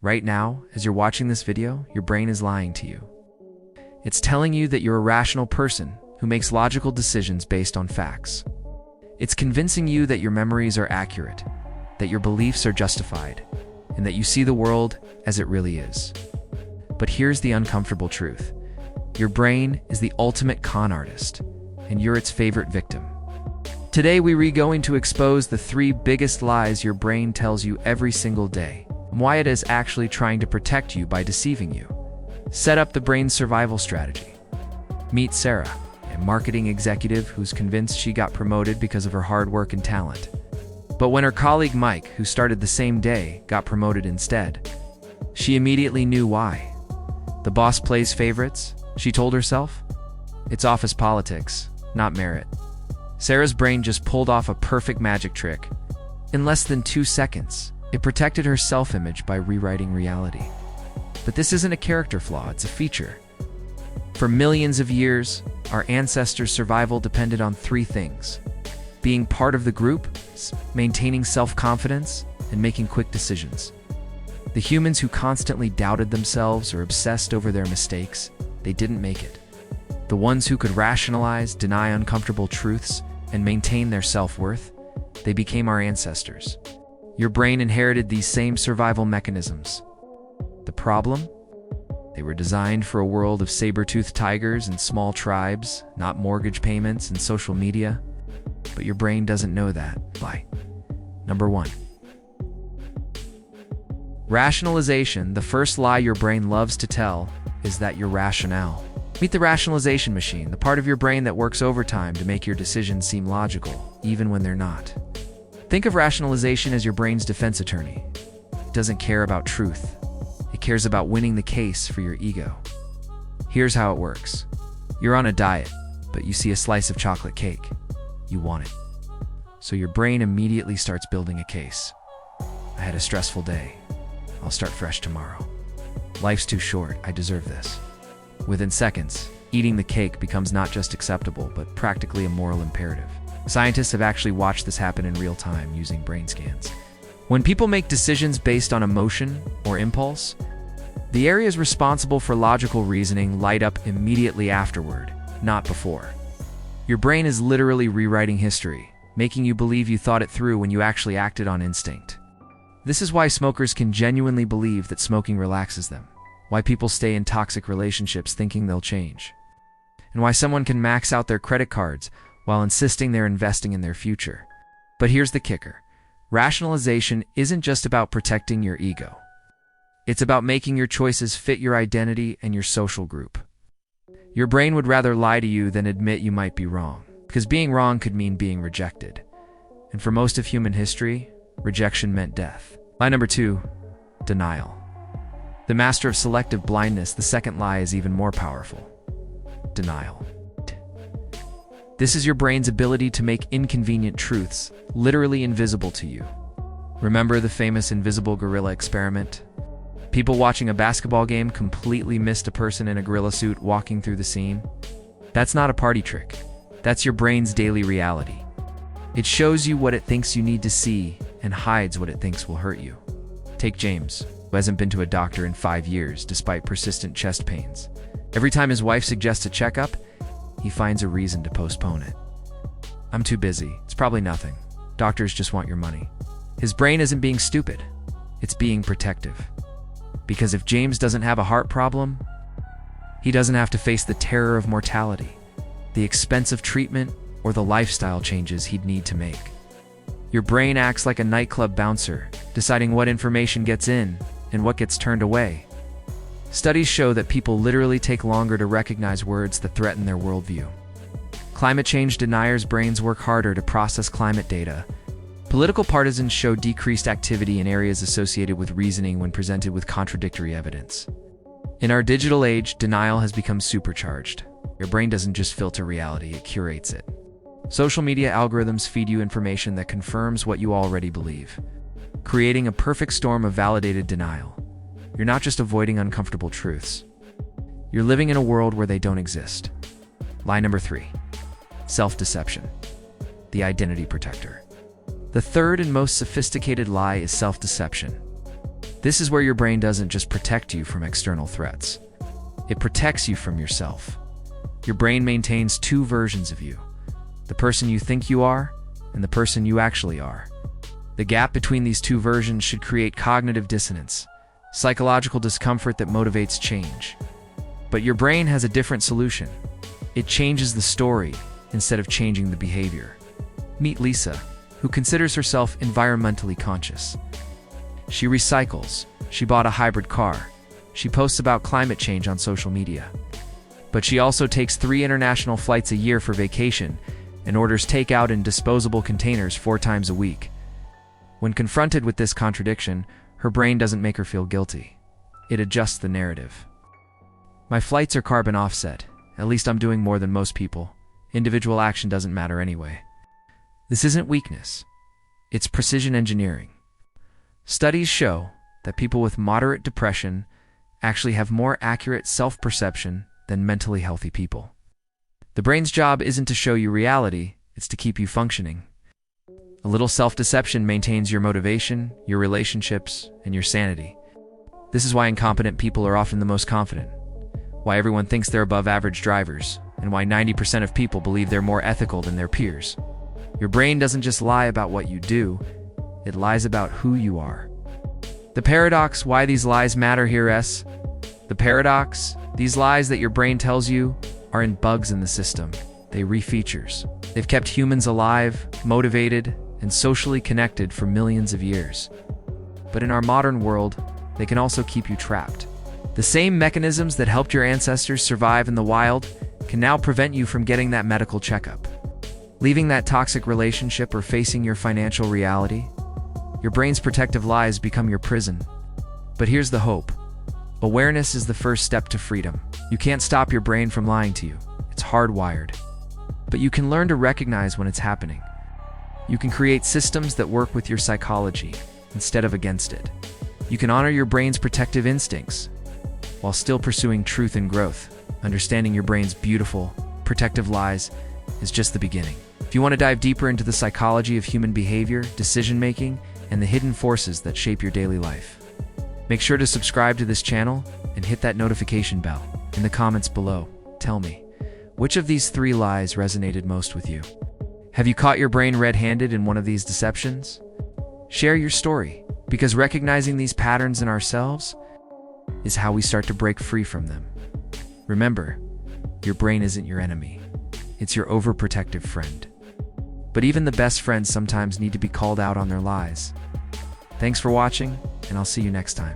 Right now, as you're watching this video, your brain is lying to you. It's telling you that you're a rational person who makes logical decisions based on facts. It's convincing you that your memories are accurate, that your beliefs are justified, and that you see the world as it really is. But here's the uncomfortable truth. Your brain is the ultimate con artist, and you're its favorite victim. Today, we're going to expose the 3 biggest lies your brain tells you every single day, and why it is actually trying to protect you by deceiving you. Set up the brain's survival strategy. Meet Sarah, a marketing executive who's convinced she got promoted because of her hard work and talent. But when her colleague Mike, who started the same day, got promoted instead, she immediately knew why. The boss plays favorites, she told herself. It's office politics, not merit. Sarah's brain just pulled off a perfect magic trick. In less than 2 seconds, it protected her self-image by rewriting reality. But this isn't a character flaw, it's a feature. For millions of years, our ancestors' survival depended on 3 things: being part of the group, maintaining self-confidence, and making quick decisions. The humans who constantly doubted themselves or obsessed over their mistakes, they didn't make it. The ones who could rationalize, deny uncomfortable truths, and maintain their self-worth, they became our ancestors. Your brain inherited these same survival mechanisms. The problem? They were designed for a world of saber-toothed tigers and small tribes, not mortgage payments and social media. But your brain doesn't know that. Lie. Number 1. Rationalization. The first lie your brain loves to tell is that you're rational. Meet the rationalization machine, the part of your brain that works overtime to make your decisions seem logical, even when they're not. Think of rationalization as your brain's defense attorney. It doesn't care about truth. It cares about winning the case for your ego. Here's how it works. You're on a diet, but you see a slice of chocolate cake. You want it. So your brain immediately starts building a case. I had a stressful day. I'll start fresh tomorrow. Life's too short. I deserve this. Within seconds, eating the cake becomes not just acceptable, but practically a moral imperative. Scientists have actually watched this happen in real time using brain scans. When people make decisions based on emotion or impulse, the areas responsible for logical reasoning light up immediately afterward, not before. Your brain is literally rewriting history, making you believe you thought it through when you actually acted on instinct. This is why smokers can genuinely believe that smoking relaxes them, why people stay in toxic relationships thinking they'll change, and why someone can max out their credit cards while insisting they're investing in their future. But here's the kicker. Rationalization isn't just about protecting your ego. It's about making your choices fit your identity and your social group. Your brain would rather lie to you than admit you might be wrong, because being wrong could mean being rejected. And for most of human history, rejection meant death. Lie number 2, denial. The master of selective blindness, the second lie is even more powerful. Denial. This is your brain's ability to make inconvenient truths literally invisible to you. Remember the famous invisible gorilla experiment? People watching a basketball game completely missed a person in a gorilla suit walking through the scene. That's not a party trick. That's your brain's daily reality. It shows you what it thinks you need to see and hides what it thinks will hurt you. Take James, who hasn't been to a doctor in 5 years despite persistent chest pains. Every time his wife suggests a checkup, he finds a reason to postpone it. I'm too busy. It's probably nothing. Doctors just want your money. His brain isn't being stupid. It's being protective. Because if James doesn't have a heart problem, he doesn't have to face the terror of mortality, the expensive treatment, or the lifestyle changes he'd need to make. Your brain acts like a nightclub bouncer, deciding what information gets in and what gets turned away. Studies show that people literally take longer to recognize words that threaten their worldview. Climate change deniers' brains work harder to process climate data. Political partisans show decreased activity in areas associated with reasoning when presented with contradictory evidence. In our digital age, denial has become supercharged. Your brain doesn't just filter reality, it curates it. Social media algorithms feed you information that confirms what you already believe, creating a perfect storm of validated denial. You're not just avoiding uncomfortable truths. You're living in a world where they don't exist. Lie number 3. Self-deception. The identity protector. The third and most sophisticated lie is self-deception. This is where your brain doesn't just protect you from external threats. It protects you from yourself. Your brain maintains two versions of you: the person you think you are and the person you actually are. The gap between these two versions should create cognitive dissonance, psychological discomfort that motivates change. But your brain has a different solution. It changes the story instead of changing the behavior. Meet Lisa, who considers herself environmentally conscious. She recycles. She bought a hybrid car. She posts about climate change on social media. But she also takes 3 international flights a year for vacation and orders takeout in disposable containers 4 times a week. When confronted with this contradiction, her brain doesn't make her feel guilty. It adjusts the narrative. My flights are carbon offset. At least I'm doing more than most people. Individual action doesn't matter anyway. This isn't weakness. It's precision engineering. Studies show that people with moderate depression actually have more accurate self-perception than mentally healthy people. The brain's job isn't to show you reality, it's to keep you functioning. A little self-deception maintains your motivation, your relationships, and your sanity. This is why incompetent people are often the most confident, why everyone thinks they're above average drivers, and why 90% of people believe they're more ethical than their peers. Your brain doesn't just lie about what you do, it lies about who you are. The paradox, why these lies matter here is, the paradox, these lies that your brain tells you aren't bugs in the system, they re-features. They've kept humans alive, motivated, and socially connected for millions of years. But in our modern world, they can also keep you trapped. The same mechanisms that helped your ancestors survive in the wild can now prevent you from getting that medical checkup, leaving that toxic relationship, or facing your financial reality. Your brain's protective lies become your prison. But here's the hope. Awareness is the first step to freedom. You can't stop your brain from lying to you. It's hardwired. But you can learn to recognize when it's happening. You can create systems that work with your psychology instead of against it. You can honor your brain's protective instincts while still pursuing truth and growth. Understanding your brain's beautiful, protective lies is just the beginning. If you want to dive deeper into the psychology of human behavior, decision-making, and the hidden forces that shape your daily life, make sure to subscribe to this channel and hit that notification bell. In the comments below, tell me, which of these 3 lies resonated most with you? Have you caught your brain red-handed in one of these deceptions? Share your story, because recognizing these patterns in ourselves is how we start to break free from them. Remember, your brain isn't your enemy. It's your overprotective friend. But even the best friends sometimes need to be called out on their lies. Thanks for watching, and I'll see you next time.